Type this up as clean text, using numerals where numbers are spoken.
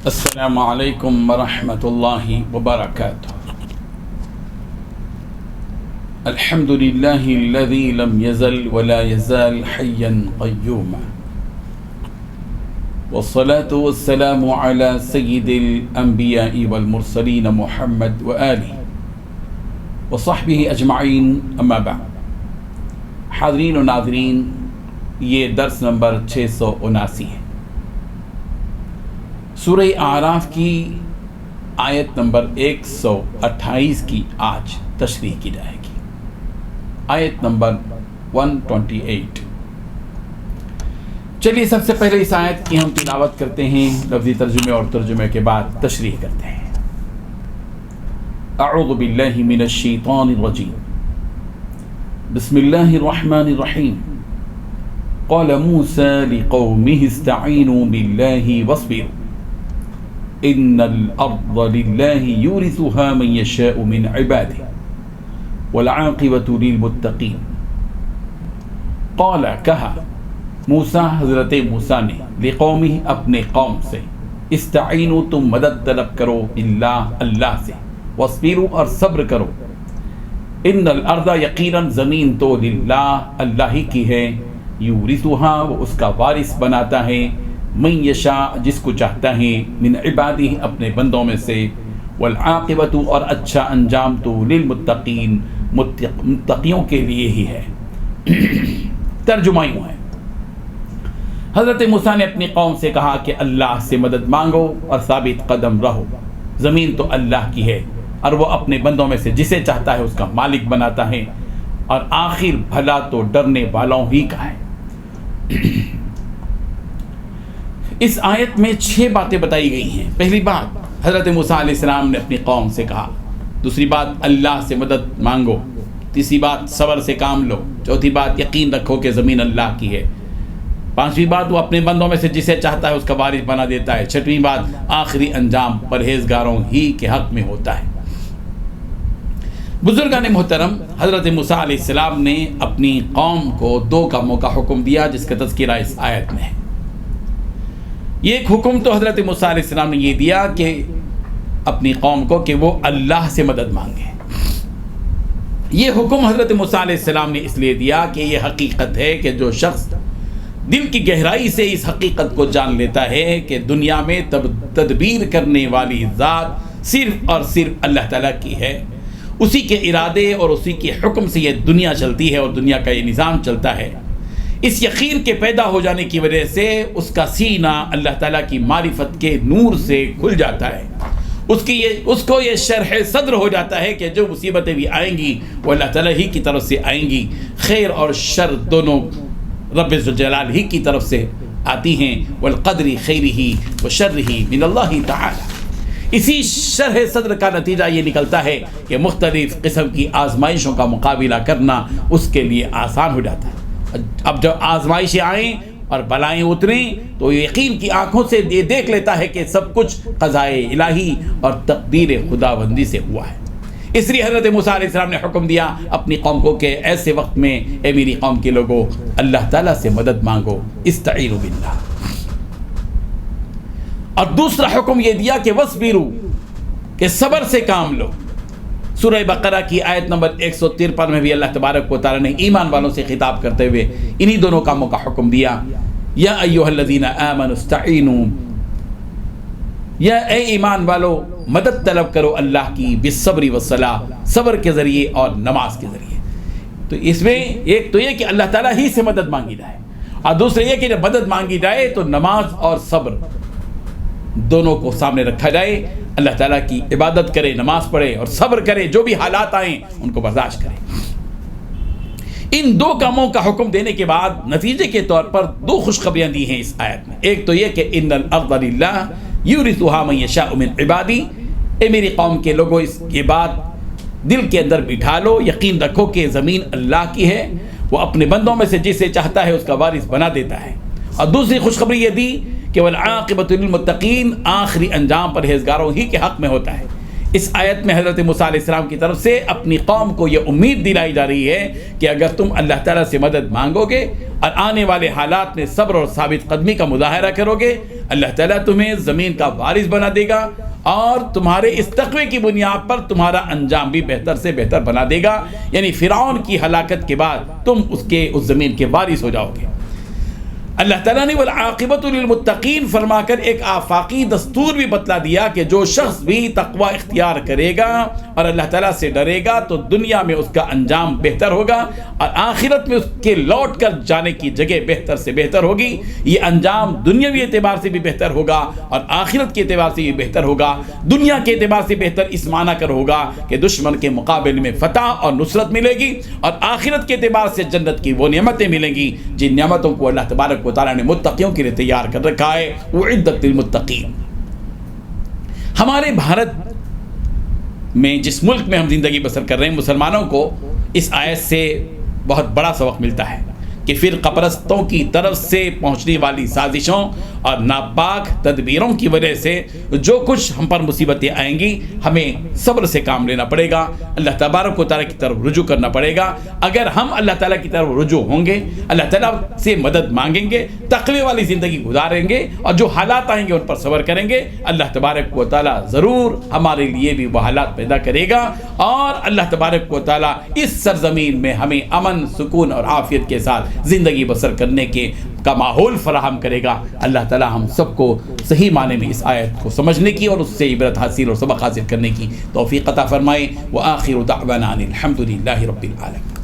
السلام علیکم ورحمۃ اللہ وبرکاتہ۔ الحمد للہ الذی لم یزل ولا یزال حیا قیوما، والصلاة والسلام علی سید الانبیاء والمرسلین محمد وآلہ وصحبہ اجمعین، اما بعد۔ حاضرین و ناظرین، یہ درس نمبر 679 ہے۔ سورہ اعراف کی آیت نمبر 128 کی آج تشریح کی جائے گی۔ آیت نمبر 128۔ چلیے سب سے پہلے اس آیت کی ہم تلاوت کرتے ہیں، لفظی ترجمے اور ترجمے کے بعد تشریح کرتے ہیں۔ اعوذ باللہ من الشیطان الرجیم، بسم اللہ الرحمن الرحیم۔ قال موسى لقومه استعینوا باللہ واصبروا ان الارض للہ یورثها من یشاء من عباده والعاقبۃ للمتقین۔ قال، کہا موسیٰ، حضرت موسیٰ نے، لقومہ، اپنے قوم سے، استعینوا، تم مدد طلب کرو، باللہ، اللہ سے، واصبروا، اور صبر کرو، ان الارض، یقیناً زمین تو، للہ، اللہ ہی کی ہے، یورثها، وہ اس کا وارث بناتا ہے، من یشاء، جس کو چاہتا ہے، من عبادہ، اپنے بندوں میں سے، والعاقبۃ، اور اچھا انجام تو، للمتقین، متقیوں کے لیے ہی ہے۔ ترجمہ یوں ہے، حضرت موسیٰ نے اپنی قوم سے کہا کہ اللہ سے مدد مانگو اور ثابت قدم رہو، زمین تو اللہ کی ہے اور وہ اپنے بندوں میں سے جسے چاہتا ہے اس کا مالک بناتا ہے، اور آخر بھلا تو ڈرنے والوں ہی کا ہے۔ اس آیت میں 6 باتیں بتائی گئی ہیں۔ پہلی بات، حضرت موسیٰ علیہ السلام نے اپنی قوم سے کہا۔ دوسری بات، اللہ سے مدد مانگو۔ تیسری بات، صبر سے کام لو۔ چوتھی بات، یقین رکھو کہ زمین اللہ کی ہے۔ پانچویں بات، وہ اپنے بندوں میں سے جسے چاہتا ہے اس کا وارث بنا دیتا ہے۔ چھٹویں بات، آخری انجام پرہیزگاروں ہی کے حق میں ہوتا ہے۔ بزرگان محترم، حضرت موسیٰ علیہ السلام نے اپنی قوم کو 2 کاموں کا حکم دیا جس کا تذکرہ اس آیت میں ہے۔ یہ ایک حکم تو حضرت موسیٰ علیہ السلام نے یہ دیا کہ اپنی قوم کو کہ وہ اللہ سے مدد مانگے۔ یہ حکم حضرت موسیٰ علیہ السلام نے اس لیے دیا کہ یہ حقیقت ہے کہ جو شخص دل کی گہرائی سے اس حقیقت کو جان لیتا ہے کہ دنیا میں تدبیر کرنے والی ذات صرف اور صرف اللہ تعالیٰ کی ہے، اسی کے ارادے اور اسی کے حکم سے یہ دنیا چلتی ہے اور دنیا کا یہ نظام چلتا ہے، اس یقین کے پیدا ہو جانے کی وجہ سے اس کا سینہ اللہ تعالیٰ کی معرفت کے نور سے کھل جاتا ہے۔ اس کو یہ شرح صدر ہو جاتا ہے کہ جو مصیبتیں بھی آئیں گی وہ اللہ تعالیٰ ہی کی طرف سے آئیں گی، خیر اور شر دونوں رب ذوالجلال ہی کی طرف سے آتی ہیں، والقدر خیرہ وشرہ من اللہ تعالی۔ اسی شرح صدر کا نتیجہ یہ نکلتا ہے کہ مختلف قسم کی آزمائشوں کا مقابلہ کرنا اس کے لیے آسان ہو جاتا ہے۔ اب جب آزمائشیں آئیں اور بلائیں اتریں تو یقین کی آنکھوں سے یہ دیکھ لیتا ہے کہ سب کچھ قضائے الہی اور تقدیر خداوندی سے ہوا ہے۔ اس لیے حضرت موسیٰ علیہ السلام نے حکم دیا اپنی قوم کو کہ ایسے وقت میں اے میری قوم کے لوگوں، اللہ تعالیٰ سے مدد مانگو، استعینوا باللہ۔ اور دوسرا حکم یہ دیا کہ وَاصْبِرُوا، کہ صبر سے کام لو۔ سورہ بقرہ کی آیت نمبر 153 میں بھی اللہ تبارک و تعالیٰ نے ایمان والوں سے خطاب کرتے ہوئے انہی دونوں کاموں کا حکم دیا۔ یا ایھا الذین آمنوا استعینوا، یا اے ایمان والو، مدد طلب کرو اللہ کی، بالصبر والصلاۃ، صبر کے ذریعے اور نماز کے ذریعے۔ تو اس میں ایک تو یہ کہ اللہ تعالیٰ ہی سے مدد مانگی جائے، اور دوسرا یہ کہ جب مدد مانگی جائے تو نماز اور صبر دونوں کو سامنے رکھا جائے، اللہ تعالیٰ کی عبادت کرے، نماز پڑھے اور صبر کرے، جو بھی حالات آئیں ان کو برداشت کرے۔ ان 2 کاموں کا حکم دینے کے بعد نتیجے کے طور پر 2 خوشخبریاں دی ہیں اس آیت میں۔ ایک تو یہ کہ ان الارض للہ یورثها من یشاء من عبادی، اے میری قوم کے لوگوں، اس یہ بات دل کے اندر بٹھا لو، یقین رکھو کہ زمین اللہ کی ہے، وہ اپنے بندوں میں سے جسے چاہتا ہے اس کا وارث بنا دیتا ہے۔ اور دوسری خوشخبری یہ دی کہ والعاقبۃ للمتقین، آخری انجام پرہیزگاروں ہی کے حق میں ہوتا ہے۔ اس آیت میں حضرت موسیٰ علیہ السلام کی طرف سے اپنی قوم کو یہ امید دلائی جا رہی ہے کہ اگر تم اللہ تعالیٰ سے مدد مانگو گے اور آنے والے حالات میں صبر اور ثابت قدمی کا مظاہرہ کرو گے، اللہ تعالیٰ تمہیں زمین کا وارث بنا دے گا اور تمہارے اس تقوی کی بنیاد پر تمہارا انجام بھی بہتر سے بہتر بنا دے گا، یعنی فرعون کی ہلاکت کے بعد تم اس زمین کے وارث ہو جاؤ گے۔ اللہ تعالیٰ نے والعاقبۃ للمتقین فرما کر ایک آفاقی دستور بھی بتلا دیا کہ جو شخص بھی تقوی اختیار کرے گا اور اللہ تعالیٰ سے ڈرے گا تو دنیا میں اس کا انجام بہتر ہوگا اور آخرت میں اس کے لوٹ کر جانے کی جگہ بہتر سے بہتر ہوگی۔ یہ انجام دنیاوی اعتبار سے بھی بہتر ہوگا اور آخرت کے اعتبار سے بھی بہتر ہوگا۔ دنیا کے اعتبار سے بہتر اس معنی کر ہوگا کہ دشمن کے مقابلے میں فتح اور نصرت ملے گی، اور آخرت کے اعتبار سے جنت کی وہ نعمتیں ملیں گی جن نعمتوں کو اللہ تبارک و تعالیٰ نے متقیوں کے لیے تیار کر رکھا ہے، اعدت للمتقین۔ ہمارے بھارت میں جس ملک میں ہم زندگی بسر کر رہے ہیں، مسلمانوں کو اس آیت سے بہت بڑا سبق ملتا ہے کہ فرقہ پرستوں کی طرف سے پہنچنے والی سازشوں اور ناپاک تدبیروں کی وجہ سے جو کچھ ہم پر مصیبتیں آئیں گی، ہمیں صبر سے کام لینا پڑے گا، اللہ تبارک و تعالیٰ کی طرف رجوع کرنا پڑے گا۔ اگر ہم اللہ تعالیٰ کی طرف رجوع ہوں گے، اللہ تعالیٰ سے مدد مانگیں گے، تقوی والی زندگی گزاریں گے اور جو حالات آئیں گے ان پر صبر کریں گے، اللہ تبارک و تعالیٰ ضرور ہمارے لیے بھی وہ حالات پیدا کرے گا اور اللہ تبارک و تعالیٰ اس سرزمین میں ہمیں امن، سکون اور عافیت کے ساتھ زندگی بسر کرنے کا ماحول فراہم کرے گا۔ اللہ تعالیٰ ہم سب کو صحیح معنی میں اس آیت کو سمجھنے کی اور اس سے عبرت حاصل اور سبق حاصل کرنے کی توفیق عطا فرمائے۔ وآخر دعوانا ان الحمد للہ رب العالمین۔